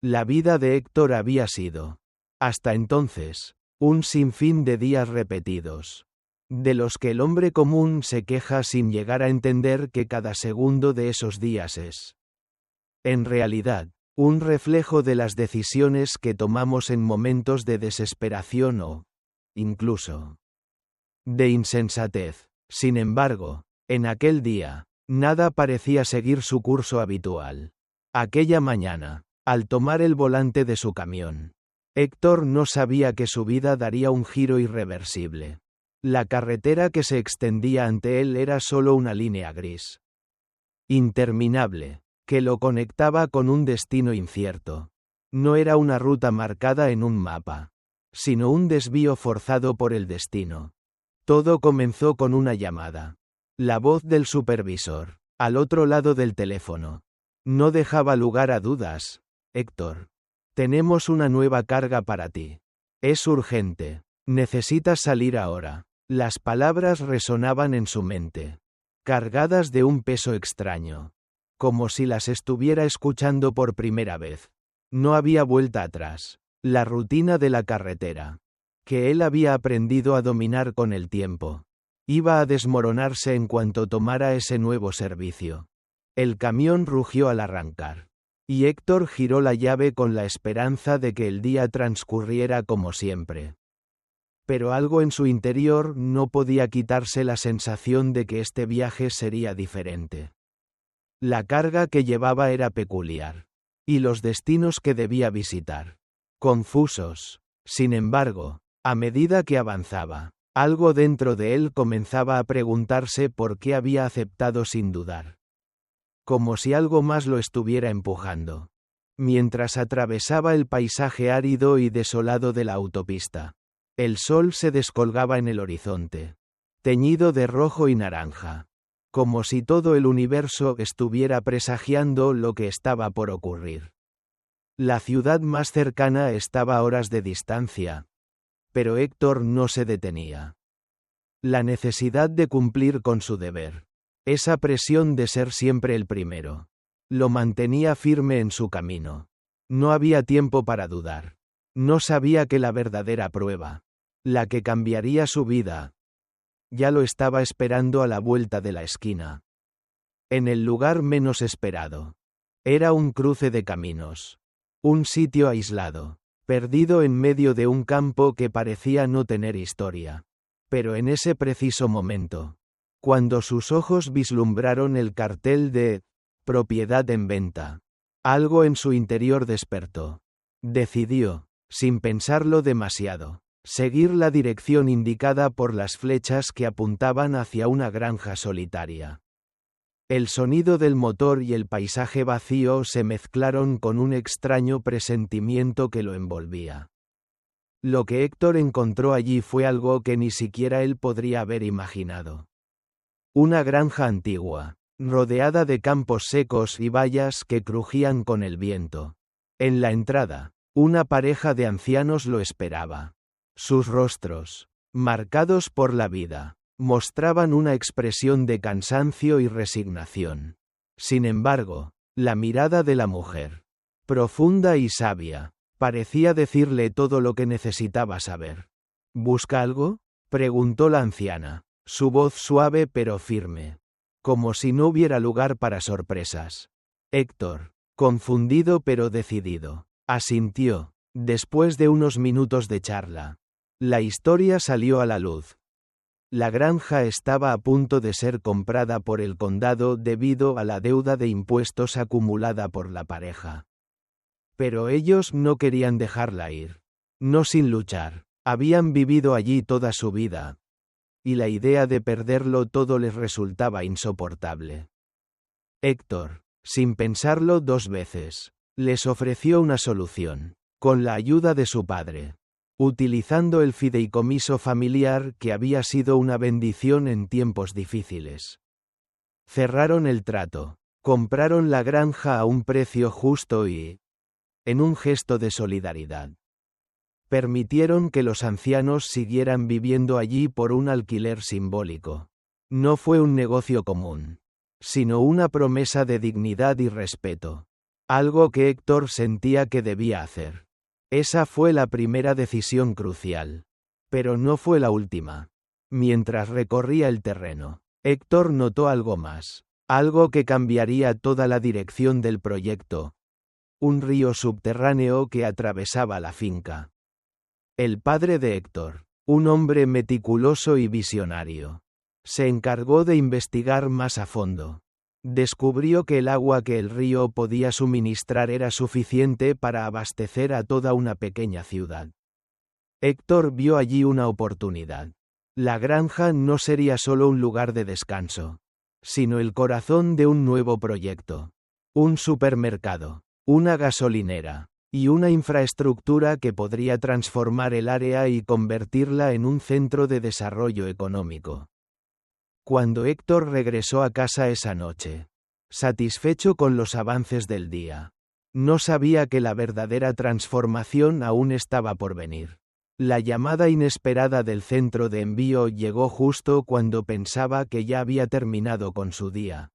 La vida de Héctor había sido, hasta entonces, un sinfín de días repetidos, de los que el hombre común se queja sin llegar a entender que cada segundo de esos días es, en realidad, un reflejo de las decisiones que tomamos en momentos de desesperación o, incluso, de insensatez. Sin embargo, en aquel día, nada parecía seguir su curso habitual. Aquella mañana, al tomar el volante de su camión, Héctor no sabía que su vida daría un giro irreversible. La carretera que se extendía ante él era solo una línea gris, interminable, que lo conectaba con un destino incierto. No era una ruta marcada en un mapa, sino un desvío forzado por el destino. Todo comenzó con una llamada. La voz del supervisor, al otro lado del teléfono, no dejaba lugar a dudas. Héctor, tenemos una nueva carga para ti. Es urgente. Necesitas salir ahora. Las palabras resonaban en su mente, cargadas de un peso extraño, como si las estuviera escuchando por primera vez. No había vuelta atrás. La rutina de la carretera, que él había aprendido a dominar con el tiempo, iba a desmoronarse en cuanto tomara ese nuevo servicio. El camión rugió al arrancar, y Héctor giró la llave con la esperanza de que el día transcurriera como siempre. Pero algo en su interior no podía quitarse la sensación de que este viaje sería diferente. La carga que llevaba era peculiar, y los destinos que debía visitar, confusos. Sin embargo, a medida que avanzaba, algo dentro de él comenzaba a preguntarse por qué había aceptado sin dudar. Como si algo más lo estuviera empujando. Mientras atravesaba el paisaje árido y desolado de la autopista, el sol se descolgaba en el horizonte, teñido de rojo y naranja, como si todo el universo estuviera presagiando lo que estaba por ocurrir. La ciudad más cercana estaba a horas de distancia, pero Héctor no se detenía. La necesidad de cumplir con su deber, esa presión de ser siempre el primero, lo mantenía firme en su camino. No había tiempo para dudar. No sabía que la verdadera prueba, la que cambiaría su vida, ya lo estaba esperando a la vuelta de la esquina. En el lugar menos esperado. Era un cruce de caminos. Un sitio aislado, perdido en medio de un campo que parecía no tener historia. Pero en ese preciso momento, cuando sus ojos vislumbraron el cartel de «Propiedad en venta», algo en su interior despertó. Decidió, sin pensarlo demasiado, seguir la dirección indicada por las flechas que apuntaban hacia una granja solitaria. El sonido del motor y el paisaje vacío se mezclaron con un extraño presentimiento que lo envolvía. Lo que Héctor encontró allí fue algo que ni siquiera él podría haber imaginado. Una granja antigua, rodeada de campos secos y vallas que crujían con el viento. En la entrada, una pareja de ancianos lo esperaba. Sus rostros, marcados por la vida, mostraban una expresión de cansancio y resignación. Sin embargo, la mirada de la mujer, profunda y sabia, parecía decirle todo lo que necesitaba saber. ¿Busca algo?, preguntó la anciana, su voz suave pero firme, como si no hubiera lugar para sorpresas. Héctor, confundido pero decidido, asintió. Después de unos minutos de charla, la historia salió a la luz. La granja estaba a punto de ser comprada por el condado debido a la deuda de impuestos acumulada por la pareja. Pero ellos no querían dejarla ir. No sin luchar. Habían vivido allí toda su vida, y la idea de perderlo todo les resultaba insoportable. Héctor, sin pensarlo dos veces, les ofreció una solución, con la ayuda de su padre. Utilizando el fideicomiso familiar que había sido una bendición en tiempos difíciles. Cerraron el trato, compraron la granja a un precio justo y, en un gesto de solidaridad, permitieron que los ancianos siguieran viviendo allí por un alquiler simbólico. No fue un negocio común, sino una promesa de dignidad y respeto. algo que Héctor sentía que debía hacer. Esa fue la primera decisión crucial. Pero no fue la última. Mientras recorría el terreno, Héctor notó algo más, algo que cambiaría toda la dirección del proyecto. Un río subterráneo que atravesaba la finca. El padre de Héctor, un hombre meticuloso y visionario, se encargó de investigar más a fondo. Descubrió que el agua que el río podía suministrar era suficiente para abastecer a toda una pequeña ciudad. Héctor vio allí una oportunidad. La granja no sería solo un lugar de descanso, sino el corazón de un nuevo proyecto. Un supermercado, una gasolinera, y una infraestructura que podría transformar el área y convertirla en un centro de desarrollo económico. Cuando Héctor regresó a casa esa noche, satisfecho con los avances del día, no sabía que la verdadera transformación aún estaba por venir. La llamada inesperada del centro de envío llegó justo cuando pensaba que ya había terminado con su día.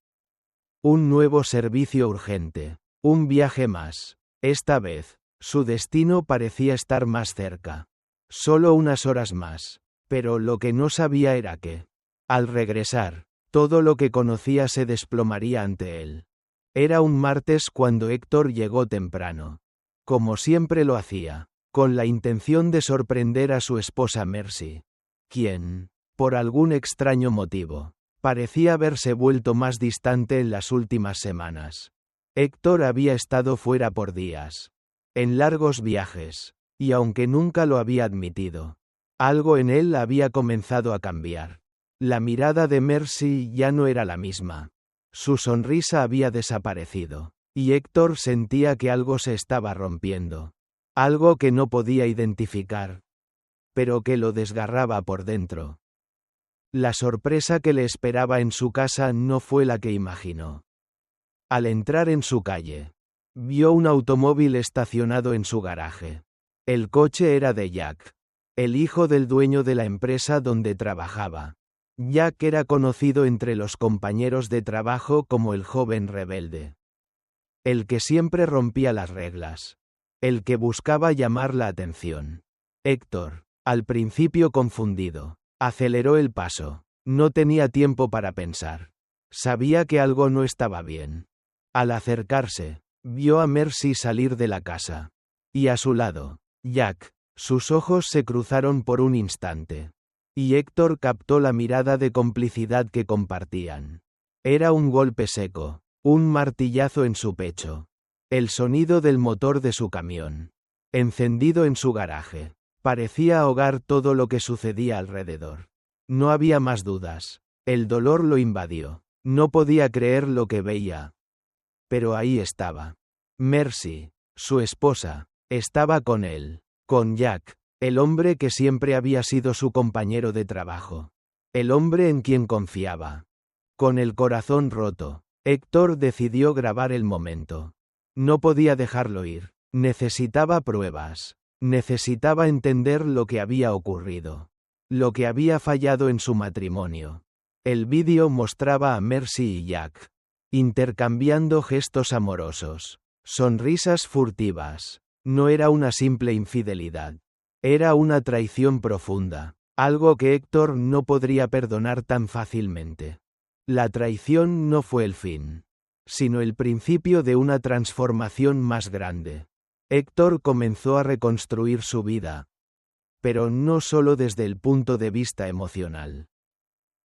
Un nuevo servicio urgente, un viaje más. Esta vez, su destino parecía estar más cerca. Solo unas horas más, pero lo que no sabía era que, al regresar, todo lo que conocía se desplomaría ante él. Era un martes cuando Héctor llegó temprano. Como siempre lo hacía, con la intención de sorprender a su esposa Mercy, quien, por algún extraño motivo, parecía haberse vuelto más distante en las últimas semanas. Héctor había estado fuera por días, en largos viajes, y aunque nunca lo había admitido, algo en él había comenzado a cambiar. La mirada de Mercy ya no era la misma. Su sonrisa había desaparecido, y Héctor sentía que algo se estaba rompiendo. Algo que no podía identificar, pero que lo desgarraba por dentro. La sorpresa que le esperaba en su casa no fue la que imaginó. Al entrar en su calle, vio un automóvil estacionado en su garaje. El coche era de Jack, el hijo del dueño de la empresa donde trabajaba. Jack era conocido entre los compañeros de trabajo como el joven rebelde. El que siempre rompía las reglas. El que buscaba llamar la atención. Héctor, al principio confundido, aceleró el paso. No tenía tiempo para pensar. Sabía que algo no estaba bien. Al acercarse, vio a Mercy salir de la casa. Y a su lado, Jack. Sus ojos se cruzaron por un instante. Y Héctor captó la mirada de complicidad que compartían. Era un golpe seco, un martillazo en su pecho. El sonido del motor de su camión, encendido en su garaje, parecía ahogar todo lo que sucedía alrededor. No había más dudas. El dolor lo invadió. No podía creer lo que veía. Pero ahí estaba. Mercy, su esposa, estaba con él, con Jack. El hombre que siempre había sido su compañero de trabajo. El hombre en quien confiaba. Con el corazón roto, Héctor decidió grabar el momento. No podía dejarlo ir. Necesitaba pruebas. Necesitaba entender lo que había ocurrido. Lo que había fallado en su matrimonio. El vídeo mostraba a Mercy y Jack, intercambiando gestos amorosos, sonrisas furtivas. No era una simple infidelidad. Era una traición profunda, algo que Héctor no podría perdonar tan fácilmente. La traición no fue el fin, sino el principio de una transformación más grande. Héctor comenzó a reconstruir su vida, pero no solo desde el punto de vista emocional.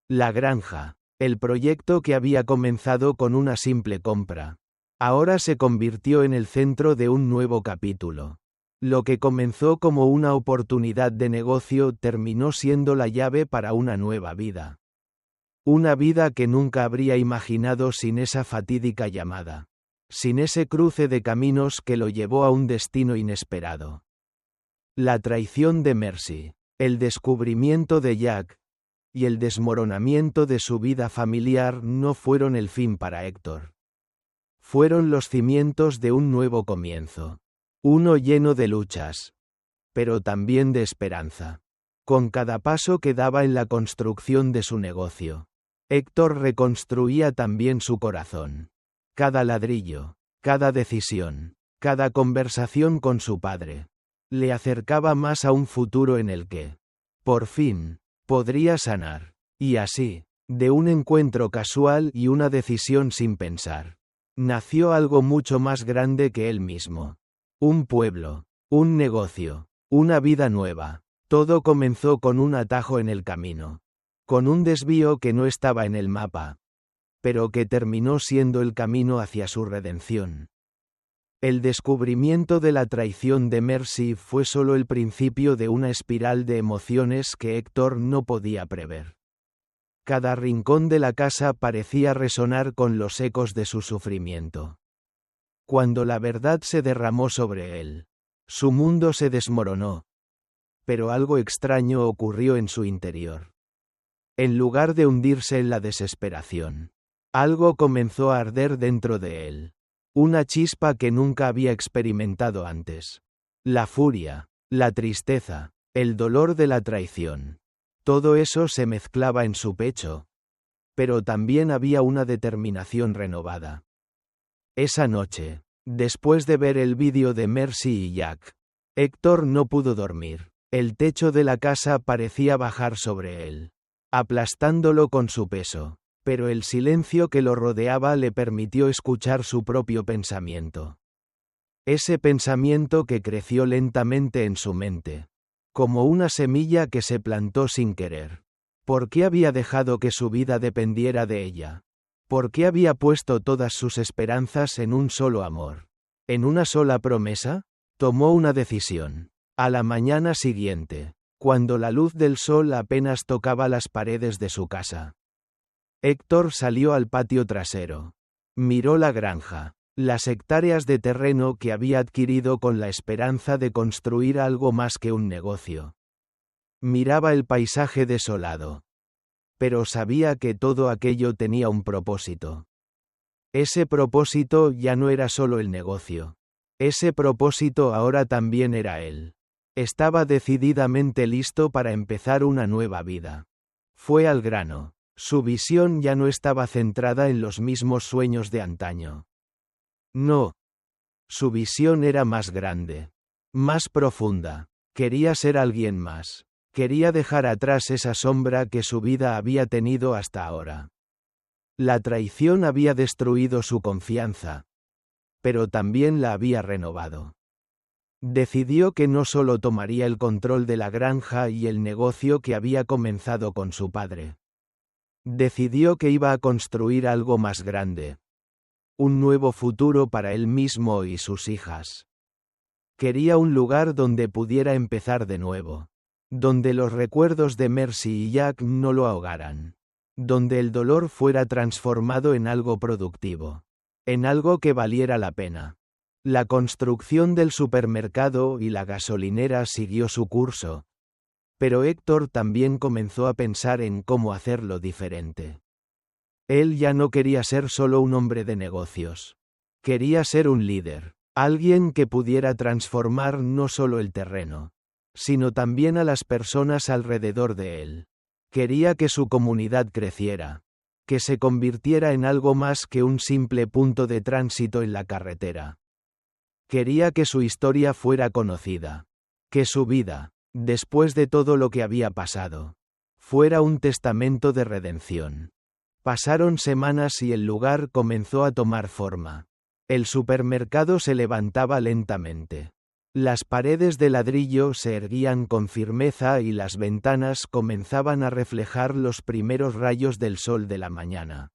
La granja, el proyecto que había comenzado con una simple compra, ahora se convirtió en el centro de un nuevo capítulo. Lo que comenzó como una oportunidad de negocio terminó siendo la llave para una nueva vida. Una vida que nunca habría imaginado sin esa fatídica llamada. Sin ese cruce de caminos que lo llevó a un destino inesperado. La traición de Mercy, el descubrimiento de Jack, y el desmoronamiento de su vida familiar no fueron el fin para Héctor. Fueron los cimientos de un nuevo comienzo. Uno lleno de luchas, pero también de esperanza. Con cada paso que daba en la construcción de su negocio, Héctor reconstruía también su corazón. Cada ladrillo, Cada decisión, cada conversación con su padre, le acercaba más a un futuro en el que, por fin, podría sanar. Y así, de un encuentro casual y una decisión sin pensar, nació algo mucho más grande que él mismo. Un pueblo, un negocio, una vida nueva. Todo comenzó con un atajo en el camino. Con un desvío que no estaba en el mapa, pero que terminó siendo el camino hacia su redención. El descubrimiento de la traición de Mercy fue solo el principio de una espiral de emociones que Héctor no podía prever. Cada rincón de la casa parecía resonar con los ecos de su sufrimiento. Cuando la verdad se derramó sobre él, su mundo se desmoronó. Pero algo extraño ocurrió en su interior. En lugar de hundirse en la desesperación, algo comenzó a arder dentro de él. Una chispa que nunca había experimentado antes. La furia, la tristeza, el dolor de la traición. Todo eso se mezclaba en su pecho. Pero también había una determinación renovada. Esa noche, después de ver el vídeo de Mercy y Jack, Héctor no pudo dormir. El techo de la casa parecía bajar sobre él, aplastándolo con su peso. Pero el silencio que lo rodeaba le permitió escuchar su propio pensamiento. Ese pensamiento que creció lentamente en su mente, como una semilla que se plantó sin querer. ¿Por qué había dejado que su vida dependiera de ella? ¿Por qué había puesto todas sus esperanzas en un solo amor? ¿En una sola promesa? Tomó una decisión. A la mañana siguiente, cuando la luz del sol apenas tocaba las paredes de su casa, Héctor salió al patio trasero. Miró la granja, las hectáreas de terreno que había adquirido con la esperanza de construir algo más que un negocio. Miraba el paisaje desolado. Pero sabía que todo aquello tenía un propósito. Ese propósito ya no era solo el negocio. Ese propósito ahora también era él. Estaba decididamente listo para empezar una nueva vida. Fue al grano. Su visión ya no estaba centrada en los mismos sueños de antaño. No. Su visión era más grande. Más profunda. Quería ser alguien más. Quería dejar atrás esa sombra que su vida había tenido hasta ahora. La traición había destruido su confianza. Pero también la había renovado. Decidió que no solo tomaría el control de la granja y el negocio que había comenzado con su padre. Decidió que iba a construir algo más grande. Un nuevo futuro para él mismo y sus hijas. Quería un lugar donde pudiera empezar de nuevo. Donde los recuerdos de Mercy y Jack no lo ahogaran. Donde el dolor fuera transformado en algo productivo. En algo que valiera la pena. La construcción del supermercado y la gasolinera siguió su curso. Pero Héctor también comenzó a pensar en cómo hacerlo diferente. Él ya no quería ser solo un hombre de negocios. Quería ser un líder, alguien que pudiera transformar no solo el terreno, sino también a las personas alrededor de él. Quería que su comunidad creciera, que se convirtiera en algo más que un simple punto de tránsito en la carretera. Quería que su historia fuera conocida, que su vida, después de todo lo que había pasado, fuera un testamento de redención. Pasaron semanas y el lugar comenzó a tomar forma. El supermercado se levantaba lentamente. Las paredes de ladrillo se erguían con firmeza y las ventanas comenzaban a reflejar los primeros rayos del sol de la mañana.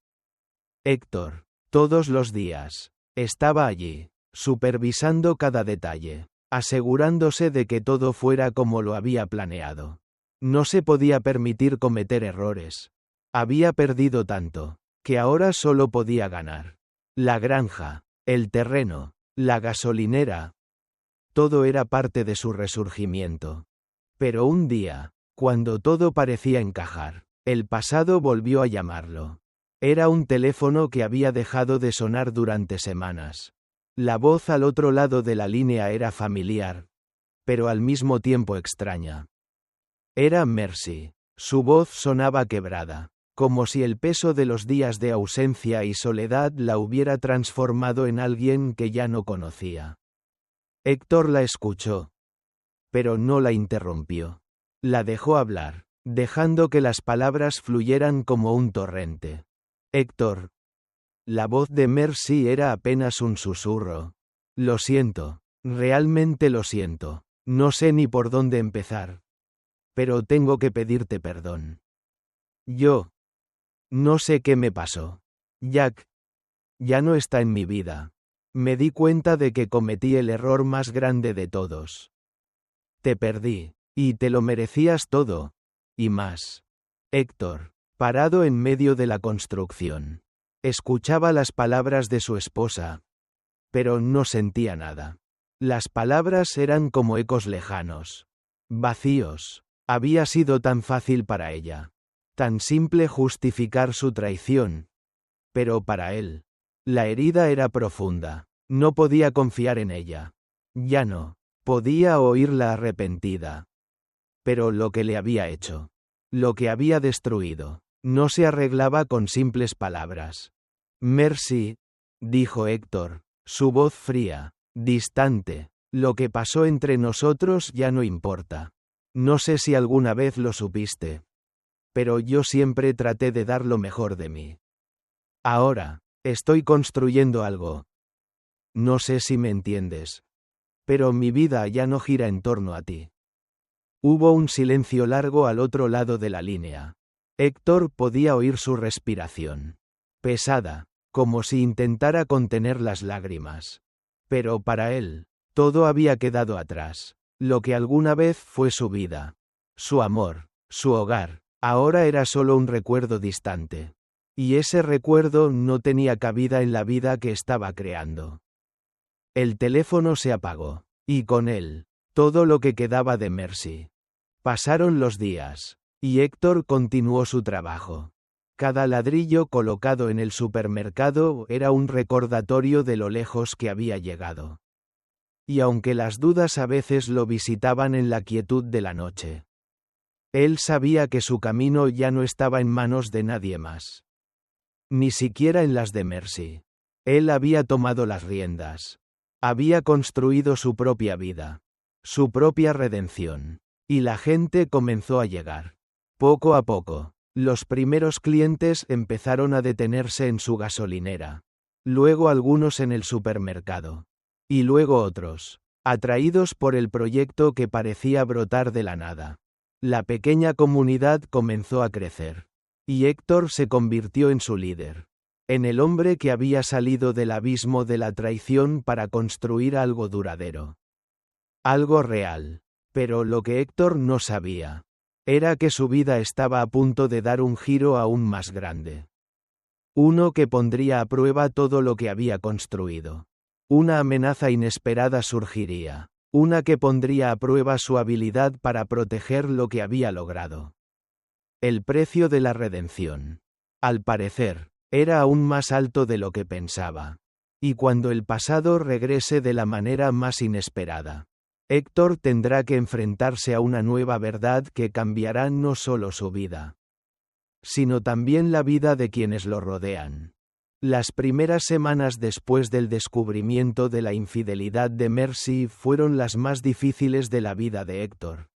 Héctor, todos los días, estaba allí, supervisando cada detalle, asegurándose de que todo fuera como lo había planeado. No se podía permitir cometer errores. Había perdido tanto, que ahora solo podía ganar. La granja, el terreno, la gasolinera. Todo era parte de su resurgimiento. Pero un día, cuando todo parecía encajar, el pasado volvió a llamarlo. Era un teléfono que había dejado de sonar durante semanas. La voz al otro lado de la línea era familiar, pero al mismo tiempo extraña. Era Mercy. Su voz sonaba quebrada, como si el peso de los días de ausencia y soledad la hubiera transformado en alguien que ya no conocía. Héctor la escuchó, pero no la interrumpió. La dejó hablar, dejando que las palabras fluyeran como un torrente. Héctor. La voz de Mercy era apenas un susurro. Lo siento, realmente lo siento. No sé ni por dónde empezar. Pero tengo que pedirte perdón. No sé qué me pasó. Jack ya no está en mi vida. Me di cuenta de que cometí el error más grande de todos. Te perdí, y te lo merecías todo, y más. Héctor, parado en medio de la construcción, escuchaba las palabras de su esposa, pero no sentía nada. Las palabras eran como ecos lejanos, vacíos. Había sido tan fácil para ella, tan simple justificar su traición. Pero para él, la herida era profunda. No podía confiar en ella. Ya no podía oírla arrepentida. Pero lo que le había hecho, lo que había destruido, no se arreglaba con simples palabras. Mercy, dijo Héctor, su voz fría, distante, lo que pasó entre nosotros ya no importa. No sé si alguna vez lo supiste. Pero yo siempre traté de dar lo mejor de mí. Ahora, estoy construyendo algo. No sé si me entiendes. Pero mi vida ya no gira en torno a ti. Hubo un silencio largo al otro lado de la línea. Héctor podía oír su respiración. Pesada, como si intentara contener las lágrimas. Pero para él, todo había quedado atrás. Lo que alguna vez fue su vida. Su amor, su hogar, ahora era solo un recuerdo distante. Y ese recuerdo no tenía cabida en la vida que estaba creando. El teléfono se apagó, y con él, todo lo que quedaba de Mercy. Pasaron los días, y Héctor continuó su trabajo. Cada ladrillo colocado en el supermercado era un recordatorio de lo lejos que había llegado. Y aunque las dudas a veces lo visitaban en la quietud de la noche, él sabía que su camino ya no estaba en manos de nadie más. Ni siquiera en las de Mercy. Él había tomado las riendas. Había construido su propia vida, su propia redención. Y la gente comenzó a llegar. Poco a poco, los primeros clientes empezaron a detenerse en su gasolinera. Luego algunos en el supermercado. Y luego otros, atraídos por el proyecto que parecía brotar de la nada. La pequeña comunidad comenzó a crecer. Y Héctor se convirtió en su líder. En el hombre que había salido del abismo de la traición para construir algo duradero. Algo real. Pero lo que Héctor no sabía era que su vida estaba a punto de dar un giro aún más grande. Uno que pondría a prueba todo lo que había construido. Una amenaza inesperada surgiría. Una que pondría a prueba su habilidad para proteger lo que había logrado. El precio de la redención, al parecer, era aún más alto de lo que pensaba. Y cuando el pasado regrese de la manera más inesperada, Héctor tendrá que enfrentarse a una nueva verdad que cambiará no solo su vida, sino también la vida de quienes lo rodean. Las primeras semanas después del descubrimiento de la infidelidad de Mercy fueron las más difíciles de la vida de Héctor.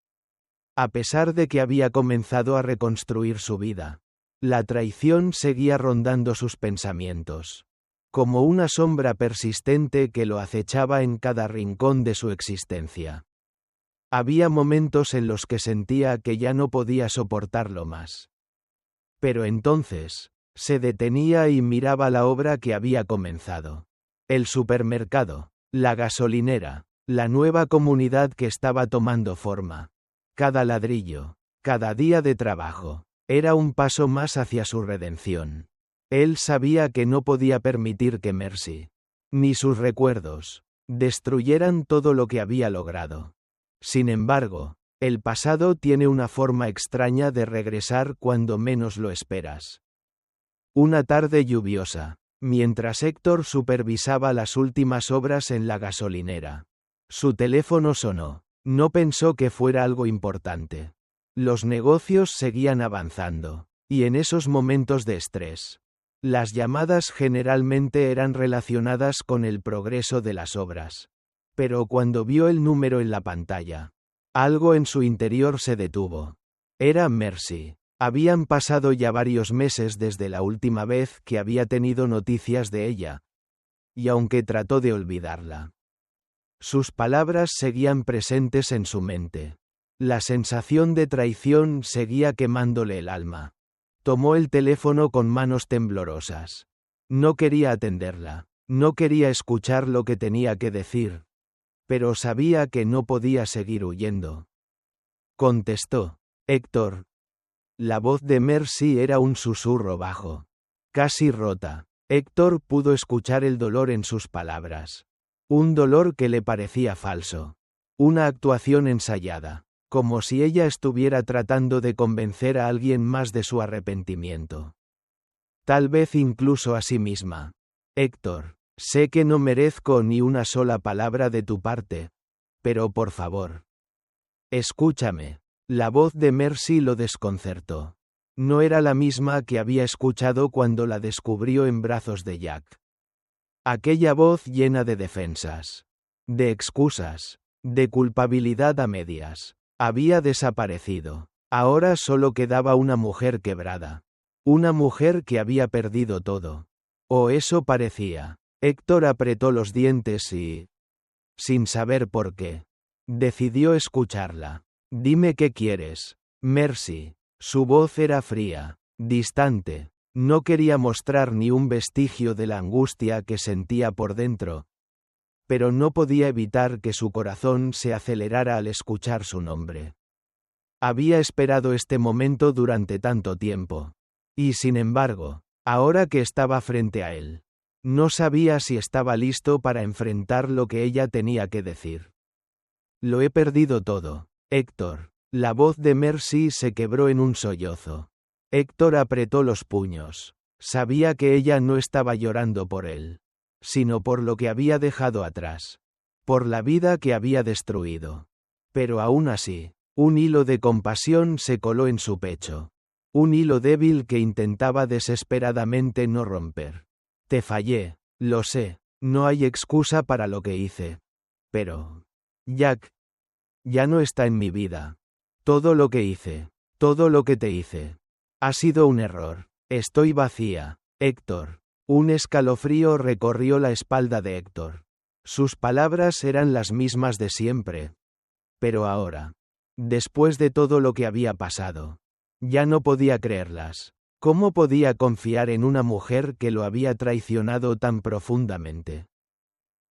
A pesar de que había comenzado a reconstruir su vida, la traición seguía rondando sus pensamientos, como una sombra persistente que lo acechaba en cada rincón de su existencia. Había momentos en los que sentía que ya no podía soportarlo más. Pero entonces, se detenía y miraba la obra que había comenzado. El supermercado, la gasolinera, la nueva comunidad que estaba tomando forma. Cada ladrillo, cada día de trabajo, era un paso más hacia su redención. Él sabía que no podía permitir que Mercy, ni sus recuerdos, destruyeran todo lo que había logrado. Sin embargo, el pasado tiene una forma extraña de regresar cuando menos lo esperas. Una tarde lluviosa, mientras Héctor supervisaba las últimas obras en la gasolinera, su teléfono sonó. No pensó que fuera algo importante. Los negocios seguían avanzando. Y en esos momentos de estrés, las llamadas generalmente eran relacionadas con el progreso de las obras. Pero cuando vio el número en la pantalla, algo en su interior se detuvo. Era Mercy. Habían pasado ya varios meses desde la última vez que había tenido noticias de ella, y aunque trató de olvidarla, sus palabras seguían presentes en su mente. La sensación de traición seguía quemándole el alma. Tomó el teléfono con manos temblorosas. No quería atenderla, no quería escuchar lo que tenía que decir, pero sabía que no podía seguir huyendo. Contestó. Héctor. La voz de Mercy era un susurro bajo, casi rota. Héctor pudo escuchar el dolor en sus palabras. Un dolor que le parecía falso. Una actuación ensayada, como si ella estuviera tratando de convencer a alguien más de su arrepentimiento. Tal vez incluso a sí misma. Héctor, sé que no merezco ni una sola palabra de tu parte, pero por favor, escúchame. La voz de Mercy lo desconcertó. No era la misma que había escuchado cuando la descubrió en brazos de Jack. Aquella voz llena de defensas, de excusas, de culpabilidad a medias, había desaparecido. Ahora solo quedaba una mujer quebrada. Una mujer que había perdido todo. O eso parecía. Héctor apretó los dientes y, sin saber por qué, decidió escucharla. Dime qué quieres, Mercy. Su voz era fría, distante. No quería mostrar ni un vestigio de la angustia que sentía por dentro, pero no podía evitar que su corazón se acelerara al escuchar su nombre. Había esperado este momento durante tanto tiempo. Y sin embargo, ahora que estaba frente a él, no sabía si estaba listo para enfrentar lo que ella tenía que decir. Lo he perdido todo, Héctor. La voz de Mercy se quebró en un sollozo. Héctor apretó los puños. Sabía que ella no estaba llorando por él, sino por lo que había dejado atrás, por la vida que había destruido. Pero aún así, un hilo de compasión se coló en su pecho. Un hilo débil que intentaba desesperadamente no romper. Te fallé, lo sé, no hay excusa para lo que hice. Pero, Jack, ya no está en mi vida. Todo lo que hice, todo lo que te hice, ha sido un error. Estoy vacía, Héctor. Un escalofrío recorrió la espalda de Héctor. Sus palabras eran las mismas de siempre. Pero ahora, después de todo lo que había pasado, ya no podía creerlas. ¿Cómo podía confiar en una mujer que lo había traicionado tan profundamente?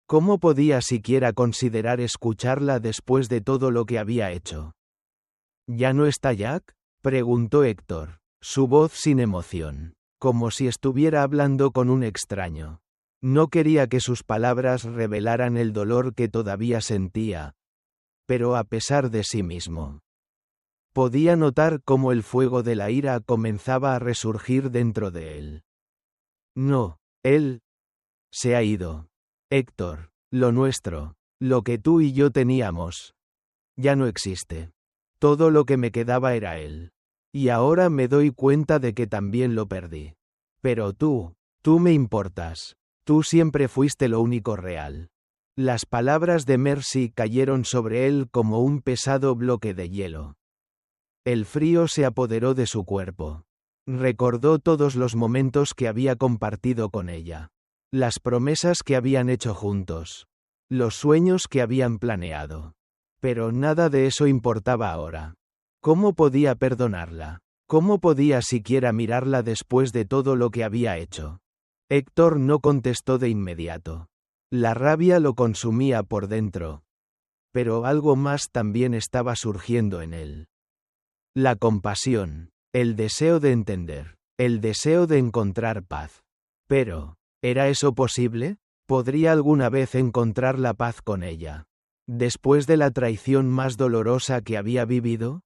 ¿Cómo podía siquiera considerar escucharla después de todo lo que había hecho? ¿Ya no está Jack?, preguntó Héctor, su voz sin emoción, como si estuviera hablando con un extraño. No quería que sus palabras revelaran el dolor que todavía sentía, pero a pesar de sí mismo, podía notar cómo el fuego de la ira comenzaba a resurgir dentro de él. No, él se ha ido. Héctor, lo nuestro, lo que tú y yo teníamos, ya no existe. Todo lo que me quedaba era él. Y ahora me doy cuenta de que también lo perdí. Pero tú me importas. Tú siempre fuiste lo único real. Las palabras de Mercy cayeron sobre él como un pesado bloque de hielo. El frío se apoderó de su cuerpo. Recordó todos los momentos que había compartido con ella. Las promesas que habían hecho juntos. Los sueños que habían planeado. Pero nada de eso importaba ahora. ¿Cómo podía perdonarla? ¿Cómo podía siquiera mirarla después de todo lo que había hecho? Héctor no contestó de inmediato. La rabia lo consumía por dentro. Pero algo más también estaba surgiendo en él. La compasión, el deseo de entender, el deseo de encontrar paz. Pero, ¿era eso posible? ¿Podría alguna vez encontrar la paz con ella? Después de la traición más dolorosa que había vivido.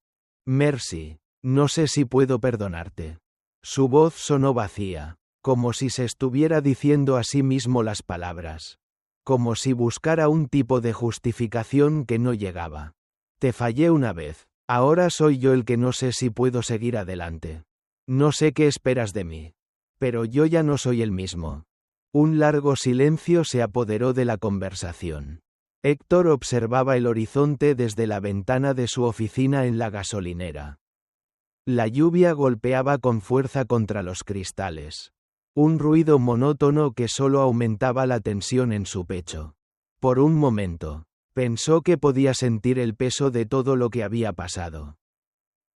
Mercy, no sé si puedo perdonarte. Su voz sonó vacía, como si se estuviera diciendo a sí mismo las palabras. Como si buscara un tipo de justificación que no llegaba. Te fallé una vez, ahora soy yo el que no sé si puedo seguir adelante. No sé qué esperas de mí. Pero yo ya no soy el mismo. Un largo silencio se apoderó de la conversación. Héctor observaba el horizonte desde la ventana de su oficina en la gasolinera. La lluvia golpeaba con fuerza contra los cristales. Un ruido monótono que solo aumentaba la tensión en su pecho. Por un momento, pensó que podía sentir el peso de todo lo que había pasado.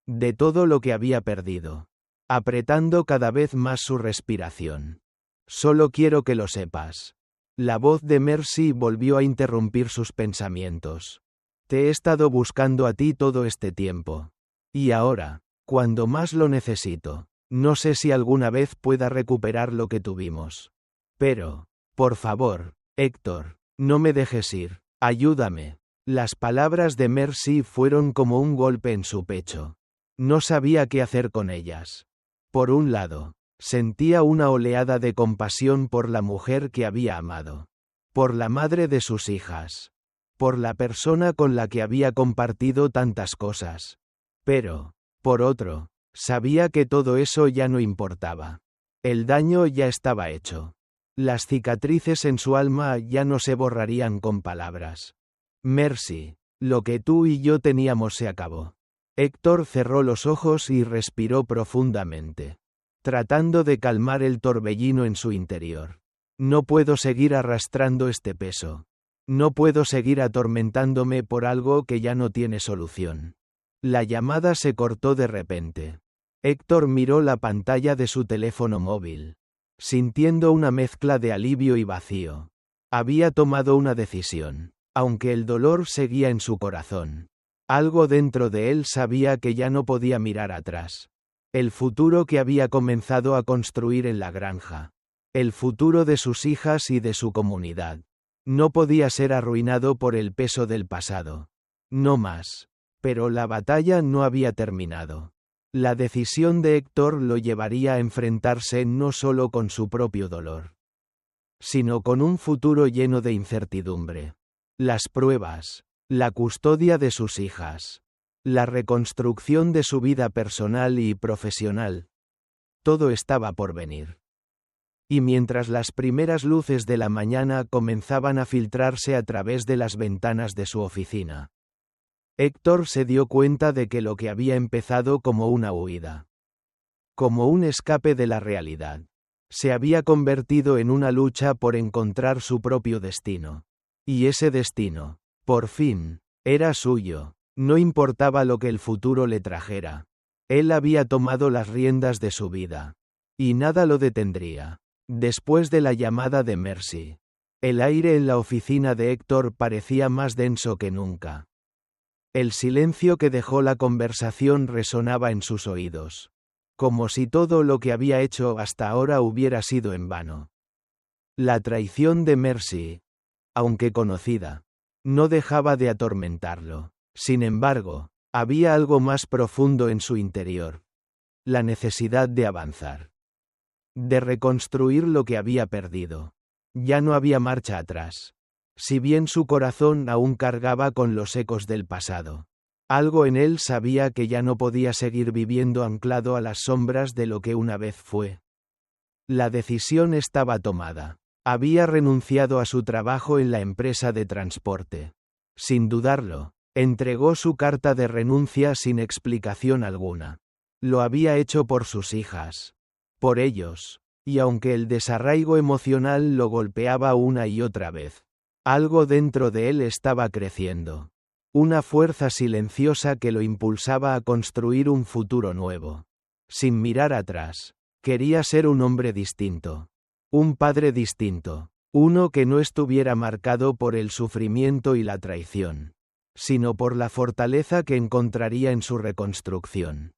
De todo lo que había perdido. Apretando cada vez más su respiración. Solo quiero que lo sepas. La voz de Mercy volvió a interrumpir sus pensamientos. Te he estado buscando a ti todo este tiempo. Y ahora, cuando más lo necesito, no sé si alguna vez pueda recuperar lo que tuvimos. Pero, por favor, Héctor, no me dejes ir, ayúdame. Las palabras de Mercy fueron como un golpe en su pecho. No sabía qué hacer con ellas. Por un lado, sentía una oleada de compasión por la mujer que había amado. Por la madre de sus hijas. Por la persona con la que había compartido tantas cosas. Pero, por otro, sabía que todo eso ya no importaba. El daño ya estaba hecho. Las cicatrices en su alma ya no se borrarían con palabras. Mercy, lo que tú y yo teníamos se acabó. Héctor cerró los ojos y respiró profundamente, tratando de calmar el torbellino en su interior. No puedo seguir arrastrando este peso. No puedo seguir atormentándome por algo que ya no tiene solución. La llamada se cortó de repente. Héctor miró la pantalla de su teléfono móvil, sintiendo una mezcla de alivio y vacío. Había tomado una decisión, aunque el dolor seguía en su corazón. Algo dentro de él sabía que ya no podía mirar atrás. El futuro que había comenzado a construir en la granja. El futuro de sus hijas y de su comunidad. No podía ser arruinado por el peso del pasado. No más. Pero la batalla no había terminado. La decisión de Héctor lo llevaría a enfrentarse no solo con su propio dolor, sino con un futuro lleno de incertidumbre. Las pruebas. La custodia de sus hijas. La reconstrucción de su vida personal y profesional. Todo estaba por venir. Y mientras las primeras luces de la mañana comenzaban a filtrarse a través de las ventanas de su oficina, Héctor se dio cuenta de que lo que había empezado como una huida, como un escape de la realidad, se había convertido en una lucha por encontrar su propio destino. Y ese destino, por fin, era suyo, no importaba lo que el futuro le trajera. Él había tomado las riendas de su vida. Y nada lo detendría. Después de la llamada de Mercy, el aire en la oficina de Héctor parecía más denso que nunca. El silencio que dejó la conversación resonaba en sus oídos, como si todo lo que había hecho hasta ahora hubiera sido en vano. La traición de Mercy, aunque conocida, no dejaba de atormentarlo. Sin embargo, había algo más profundo en su interior. La necesidad de avanzar. De reconstruir lo que había perdido. Ya no había marcha atrás. Si bien su corazón aún cargaba con los ecos del pasado, algo en él sabía que ya no podía seguir viviendo anclado a las sombras de lo que una vez fue. La decisión estaba tomada. Había renunciado a su trabajo en la empresa de transporte. Sin dudarlo, entregó su carta de renuncia sin explicación alguna. Lo había hecho por sus hijas. Por ellos. Y aunque el desarraigo emocional lo golpeaba una y otra vez, algo dentro de él estaba creciendo. Una fuerza silenciosa que lo impulsaba a construir un futuro nuevo. Sin mirar atrás. Quería ser un hombre distinto. Un padre distinto, uno que no estuviera marcado por el sufrimiento y la traición, sino por la fortaleza que encontraría en su reconstrucción.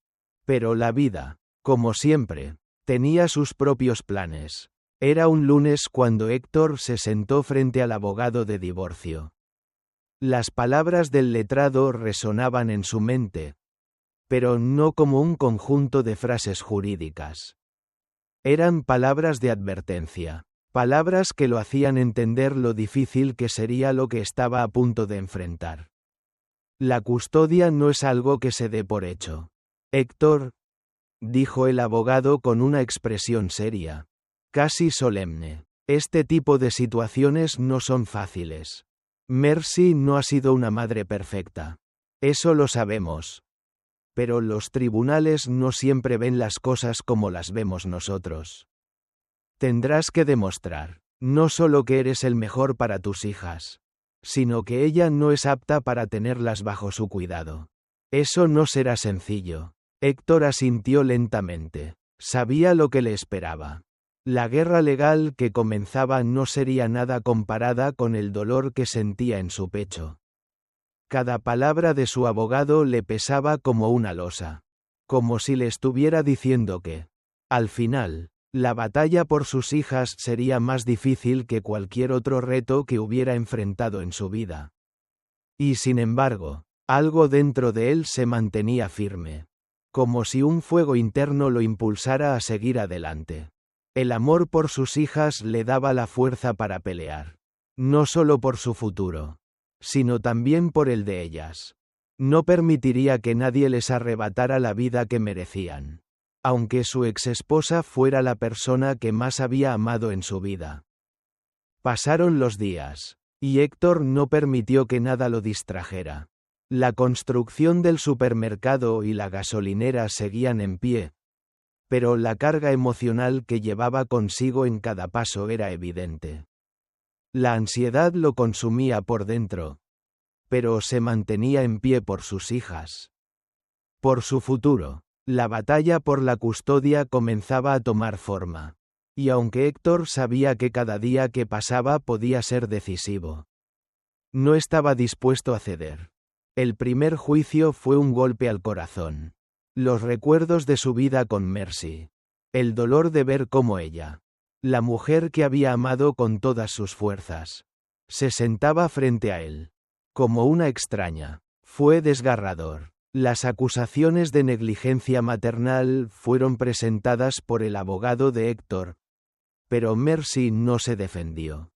Pero la vida, como siempre, tenía sus propios planes. Era un lunes cuando Héctor se sentó frente al abogado de divorcio. Las palabras del letrado resonaban en su mente, pero no como un conjunto de frases jurídicas. Eran palabras de advertencia, palabras que lo hacían entender lo difícil que sería lo que estaba a punto de enfrentar. La custodia no es algo que se dé por hecho. Héctor, dijo el abogado con una expresión seria, casi solemne. Este tipo de situaciones no son fáciles. Mercy no ha sido una madre perfecta. Eso lo sabemos. Pero los tribunales no siempre ven las cosas como las vemos nosotros. Tendrás que demostrar, no solo que eres el mejor para tus hijas, sino que ella no es apta para tenerlas bajo su cuidado. Eso no será sencillo. Héctor asintió lentamente. Sabía lo que le esperaba. La guerra legal que comenzaba no sería nada comparada con el dolor que sentía en su pecho. Cada palabra de su abogado le pesaba como una losa. Como si le estuviera diciendo que, al final, la batalla por sus hijas sería más difícil que cualquier otro reto que hubiera enfrentado en su vida. Y sin embargo, algo dentro de él se mantenía firme. Como si un fuego interno lo impulsara a seguir adelante. El amor por sus hijas le daba la fuerza para pelear. No solo por su futuro, sino también por el de ellas. No permitiría que nadie les arrebatara la vida que merecían. Aunque su exesposa fuera la persona que más había amado en su vida. Pasaron los días, y Héctor no permitió que nada lo distrajera. La construcción del supermercado y la gasolinera seguían en pie. Pero la carga emocional que llevaba consigo en cada paso era evidente. La ansiedad lo consumía por dentro. Pero se mantenía en pie por sus hijas. Por su futuro. La batalla por la custodia comenzaba a tomar forma. Y aunque Héctor sabía que cada día que pasaba podía ser decisivo, no estaba dispuesto a ceder. El primer juicio fue un golpe al corazón. Los recuerdos de su vida con Mercy. El dolor de ver cómo ella, la mujer que había amado con todas sus fuerzas, se sentaba frente a él, como una extraña. Fue desgarrador. Las acusaciones de negligencia maternal fueron presentadas por el abogado de Héctor, pero Mercy no se defendió.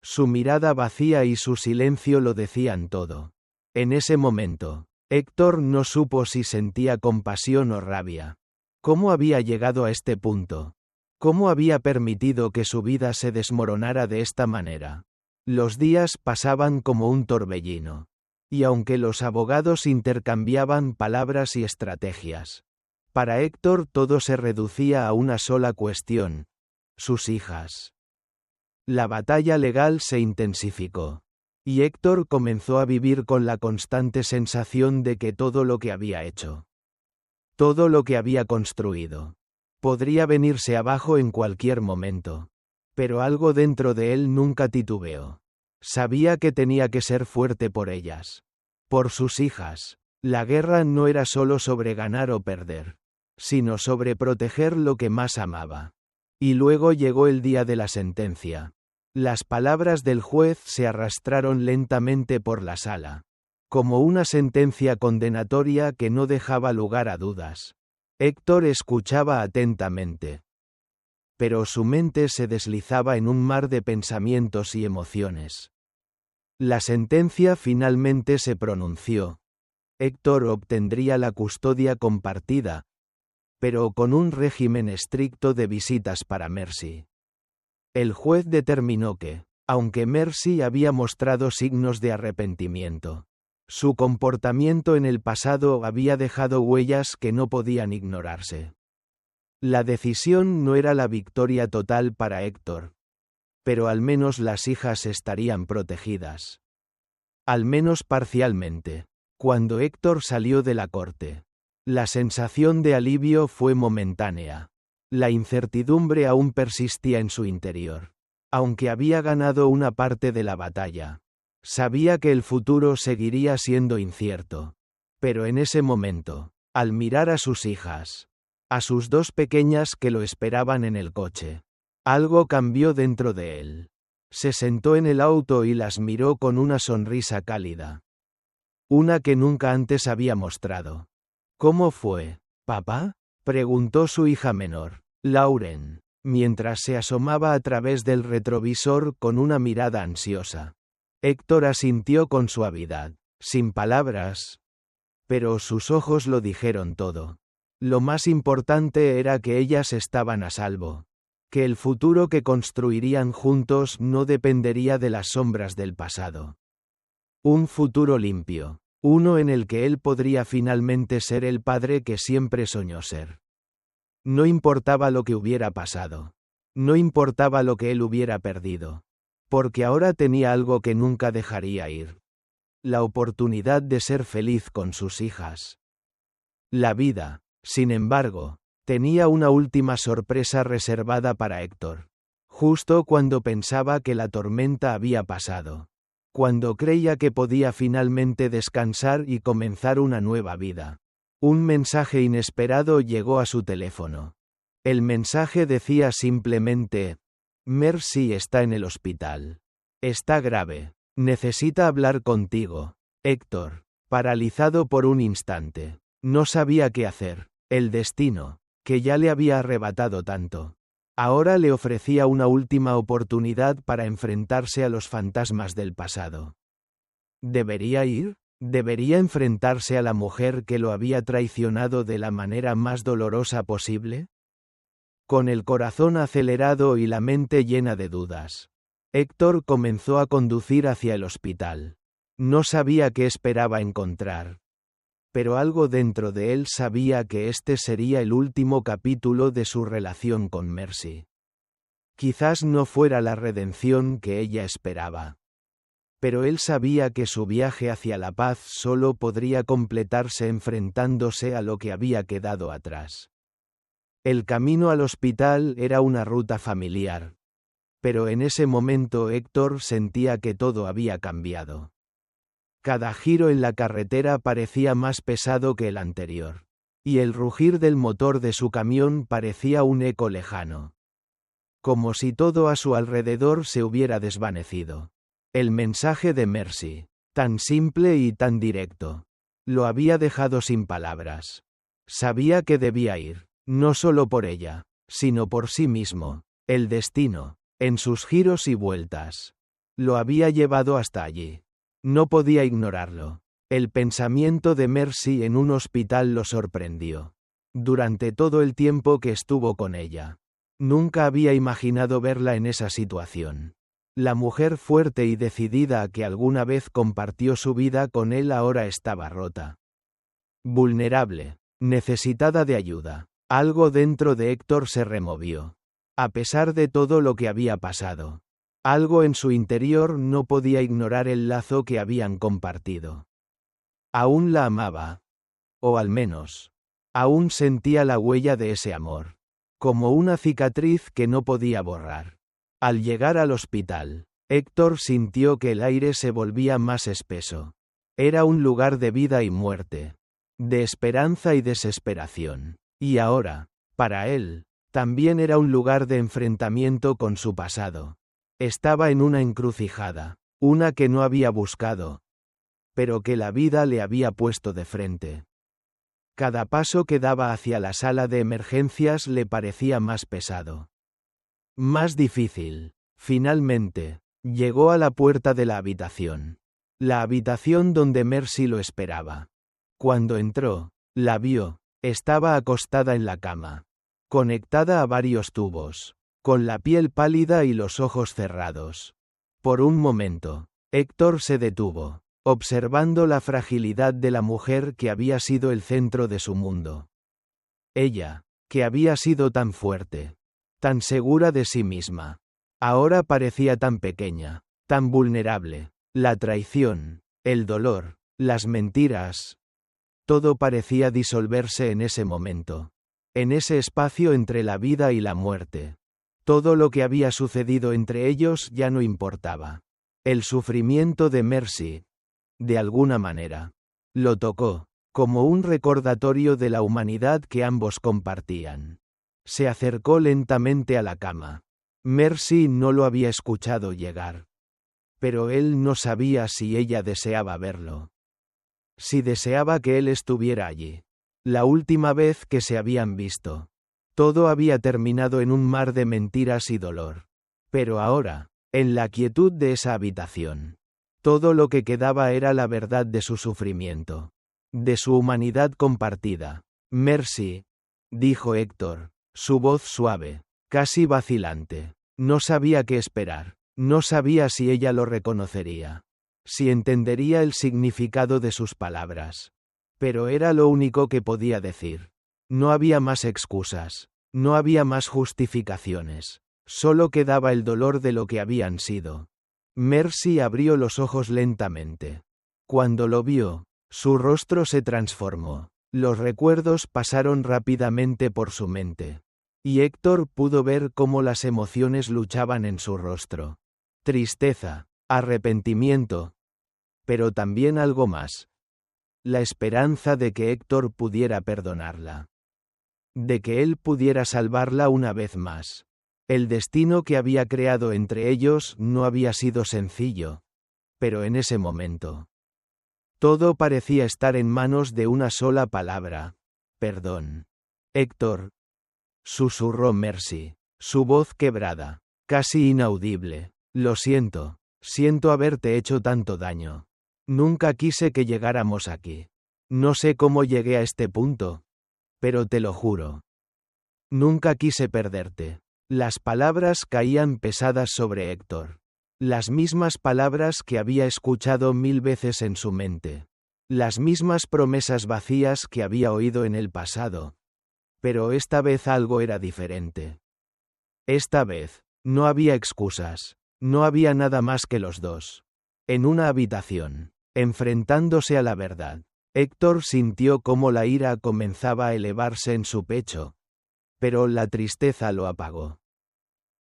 Su mirada vacía y su silencio lo decían todo. En ese momento, Héctor no supo si sentía compasión o rabia. ¿Cómo había llegado a este punto? ¿Cómo había permitido que su vida se desmoronara de esta manera? Los días pasaban como un torbellino. Y aunque los abogados intercambiaban palabras y estrategias, para Héctor todo se reducía a una sola cuestión: sus hijas. La batalla legal se intensificó. Y Héctor comenzó a vivir con la constante sensación de que todo lo que había hecho, todo lo que había construido, podría venirse abajo en cualquier momento. Pero algo dentro de él nunca titubeó. Sabía que tenía que ser fuerte por ellas. Por sus hijas. La guerra no era solo sobre ganar o perder, sino sobre proteger lo que más amaba. Y luego llegó el día de la sentencia. Las palabras del juez se arrastraron lentamente por la sala, como una sentencia condenatoria que no dejaba lugar a dudas. Héctor escuchaba atentamente. Pero su mente se deslizaba en un mar de pensamientos y emociones. La sentencia finalmente se pronunció. Héctor obtendría la custodia compartida, pero con un régimen estricto de visitas para Mercy. El juez determinó que, aunque Mercy había mostrado signos de arrepentimiento, su comportamiento en el pasado había dejado huellas que no podían ignorarse. La decisión no era la victoria total para Héctor, pero al menos las hijas estarían protegidas. Al menos parcialmente. Cuando Héctor salió de la corte, la sensación de alivio fue momentánea. La incertidumbre aún persistía en su interior. Aunque había ganado una parte de la batalla, sabía que el futuro seguiría siendo incierto. Pero en ese momento, al mirar a sus hijas, a sus dos pequeñas que lo esperaban en el coche, algo cambió dentro de él. Se sentó en el auto y las miró con una sonrisa cálida. Una que nunca antes había mostrado. ¿Cómo fue, papá?, preguntó su hija menor, Lauren, mientras se asomaba a través del retrovisor con una mirada ansiosa. Héctor asintió con suavidad, sin palabras, pero sus ojos lo dijeron todo. Lo más importante era que ellas estaban a salvo. Que el futuro que construirían juntos no dependería de las sombras del pasado. Un futuro limpio. Uno en el que él podría finalmente ser el padre que siempre soñó ser. No importaba lo que hubiera pasado. No importaba lo que él hubiera perdido. Porque ahora tenía algo que nunca dejaría ir. La oportunidad de ser feliz con sus hijas. La vida, sin embargo, tenía una última sorpresa reservada para Héctor. Justo cuando pensaba que la tormenta había pasado. Cuando creía que podía finalmente descansar y comenzar una nueva vida. Un mensaje inesperado llegó a su teléfono. El mensaje decía simplemente: Mercy está en el hospital. Está grave. Necesita hablar contigo. Héctor, paralizado por un instante, no sabía qué hacer. El destino, que ya le había arrebatado tanto, ahora le ofrecía una última oportunidad para enfrentarse a los fantasmas del pasado. ¿Debería ir? ¿Debería enfrentarse a la mujer que lo había traicionado de la manera más dolorosa posible? Con el corazón acelerado y la mente llena de dudas, Héctor comenzó a conducir hacia el hospital. No sabía qué esperaba encontrar. Pero algo dentro de él sabía que este sería el último capítulo de su relación con Mercy. Quizás no fuera la redención que ella esperaba. Pero él sabía que su viaje hacia la paz solo podría completarse enfrentándose a lo que había quedado atrás. El camino al hospital era una ruta familiar. Pero en ese momento Héctor sentía que todo había cambiado. Cada giro en la carretera parecía más pesado que el anterior. Y el rugir del motor de su camión parecía un eco lejano. Como si todo a su alrededor se hubiera desvanecido. El mensaje de Mercy, tan simple y tan directo, lo había dejado sin palabras. Sabía que debía ir, no solo por ella, sino por sí mismo. El destino, en sus giros y vueltas, lo había llevado hasta allí. No podía ignorarlo. El pensamiento de Mercy en un hospital lo sorprendió. Durante todo el tiempo que estuvo con ella, nunca había imaginado verla en esa situación. La mujer fuerte y decidida que alguna vez compartió su vida con él ahora estaba rota. Vulnerable, necesitada de ayuda. Algo dentro de Héctor se removió. A pesar de todo lo que había pasado. Algo en su interior no podía ignorar el lazo que habían compartido. Aún la amaba. O al menos, aún sentía la huella de ese amor. Como una cicatriz que no podía borrar. Al llegar al hospital, Héctor sintió que el aire se volvía más espeso. Era un lugar de vida y muerte. De esperanza y desesperación. Y ahora, para él, también era un lugar de enfrentamiento con su pasado. Estaba en una encrucijada, una que no había buscado, pero que la vida le había puesto de frente. Cada paso que daba hacia la sala de emergencias le parecía más pesado. Más difícil. Finalmente, llegó a la puerta de la habitación. La habitación donde Mercy lo esperaba. Cuando entró, la vio, estaba acostada en la cama, conectada a varios tubos. Con la piel pálida y los ojos cerrados. Por un momento, Héctor se detuvo, observando la fragilidad de la mujer que había sido el centro de su mundo. Ella, que había sido tan fuerte, tan segura de sí misma, ahora parecía tan pequeña, tan vulnerable. La traición, el dolor, las mentiras. Todo parecía disolverse en ese momento. En ese espacio entre la vida y la muerte. Todo lo que había sucedido entre ellos ya no importaba. El sufrimiento de Mercy, de alguna manera, lo tocó, como un recordatorio de la humanidad que ambos compartían. Se acercó lentamente a la cama. Mercy no lo había escuchado llegar. Pero él no sabía si ella deseaba verlo. Si deseaba que él estuviera allí. La última vez que se habían visto. Todo había terminado en un mar de mentiras y dolor. Pero ahora, en la quietud de esa habitación, todo lo que quedaba era la verdad de su sufrimiento. De su humanidad compartida. Mercy, dijo Héctor, su voz suave, casi vacilante. No sabía qué esperar. No sabía si ella lo reconocería, si entendería el significado de sus palabras. Pero era lo único que podía decir. No había más excusas, no había más justificaciones. Solo quedaba el dolor de lo que habían sido. Mercy abrió los ojos lentamente. Cuando lo vio, su rostro se transformó. Los recuerdos pasaron rápidamente por su mente. Y Héctor pudo ver cómo las emociones luchaban en su rostro. Tristeza, arrepentimiento. Pero también algo más. La esperanza de que Héctor pudiera perdonarla. De que él pudiera salvarla una vez más. El destino que había creado entre ellos no había sido sencillo. Pero en ese momento, todo parecía estar en manos de una sola palabra: perdón. Héctor, susurró Mercy, su voz quebrada, casi inaudible. Lo siento, siento haberte hecho tanto daño. Nunca quise que llegáramos aquí. No sé cómo llegué a este punto. Pero te lo juro. Nunca quise perderte. Las palabras caían pesadas sobre Héctor. Las mismas palabras que había escuchado 1000 veces en su mente. Las mismas promesas vacías que había oído en el pasado. Pero esta vez algo era diferente. Esta vez, no había excusas. No había nada más que los dos. En una habitación, enfrentándose a la verdad. Héctor sintió cómo la ira comenzaba a elevarse en su pecho. Pero la tristeza lo apagó.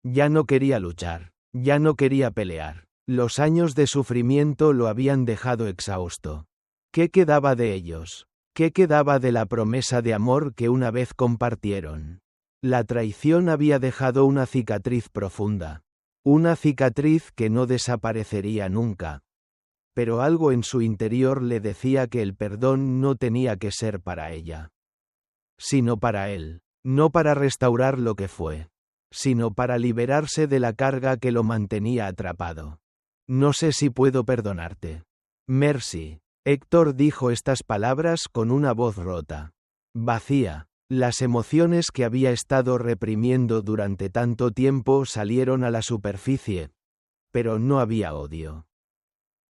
Ya no quería luchar. Ya no quería pelear. Los años de sufrimiento lo habían dejado exhausto. ¿Qué quedaba de ellos? ¿Qué quedaba de la promesa de amor que una vez compartieron? La traición había dejado una cicatriz profunda. Una cicatriz que no desaparecería nunca. Pero algo en su interior le decía que el perdón no tenía que ser para ella, sino para él. No para restaurar lo que fue, sino para liberarse de la carga que lo mantenía atrapado. No sé si puedo perdonarte. Mercy. Héctor dijo estas palabras con una voz rota, vacía. Las emociones que había estado reprimiendo durante tanto tiempo salieron a la superficie. Pero no había odio.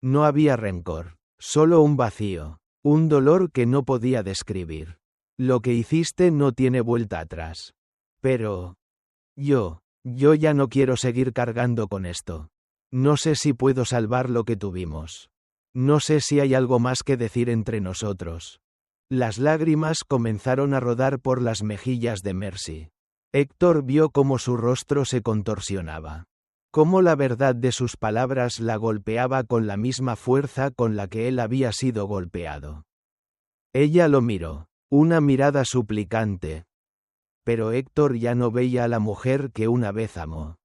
No había rencor. Solo un vacío. Un dolor que no podía describir. Lo que hiciste no tiene vuelta atrás. Pero yo ya no quiero seguir cargando con esto. No sé si puedo salvar lo que tuvimos. No sé si hay algo más que decir entre nosotros. Las lágrimas comenzaron a rodar por las mejillas de Mercy. Héctor vio cómo su rostro se contorsionaba. Cómo la verdad de sus palabras la golpeaba con la misma fuerza con la que él había sido golpeado. Ella lo miró. Una mirada suplicante. Pero Héctor ya no veía a la mujer que una vez amó.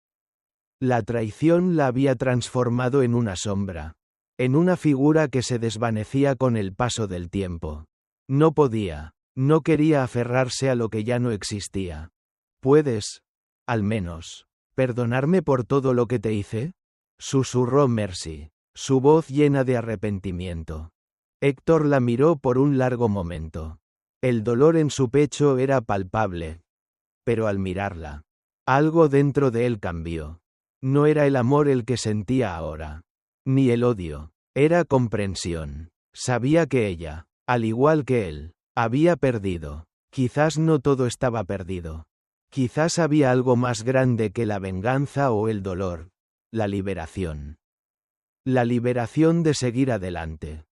La traición la había transformado en una sombra. En una figura que se desvanecía con el paso del tiempo. No podía, no quería aferrarse a lo que ya no existía. ¿Puedes, al menos, perdonarme por todo lo que te hice? Susurró Mercy, su voz llena de arrepentimiento. Héctor la miró por un largo momento. El dolor en su pecho era palpable. Pero al mirarla, algo dentro de él cambió. No era el amor el que sentía ahora. Ni el odio. Era comprensión. Sabía que ella, al igual que él, había perdido. Quizás no todo estaba perdido. Quizás había algo más grande que la venganza o el dolor. La liberación. La liberación de seguir adelante.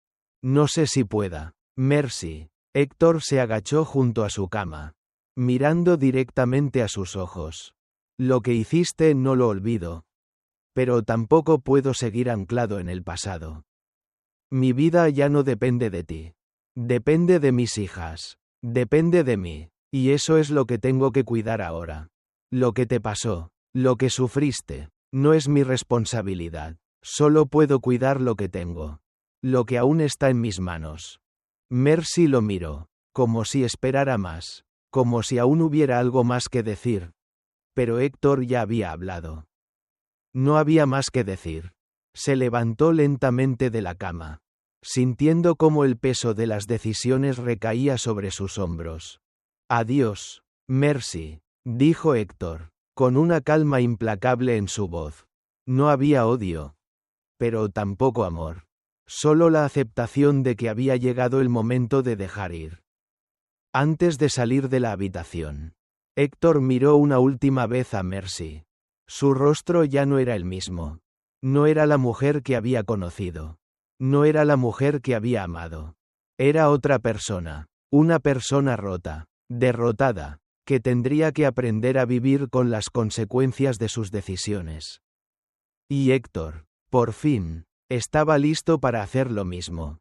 No sé si pueda. Mercy. Héctor se agachó junto a su cama, mirando directamente a sus ojos. Lo que hiciste no lo olvido. Pero tampoco puedo seguir anclado en el pasado. Mi vida ya no depende de ti. Depende de mis hijas. Depende de mí. Y eso es lo que tengo que cuidar ahora. Lo que te pasó, lo que sufriste, no es mi responsabilidad. Solo puedo cuidar lo que tengo. Lo que aún está en mis manos. Mercy lo miró, como si esperara más, como si aún hubiera algo más que decir. Pero Héctor ya había hablado. No había más que decir. Se levantó lentamente de la cama, sintiendo cómo el peso de las decisiones recaía sobre sus hombros. Adiós, Mercy, dijo Héctor, con una calma implacable en su voz. No había odio. Pero tampoco amor. Solo la aceptación de que había llegado el momento de dejar ir. Antes de salir de la habitación, Héctor miró una última vez a Mercy. Su rostro ya no era el mismo. No era la mujer que había conocido. No era la mujer que había amado. Era otra persona. Una persona rota, derrotada, que tendría que aprender a vivir con las consecuencias de sus decisiones. Y Héctor, por fin, estaba listo para hacer lo mismo.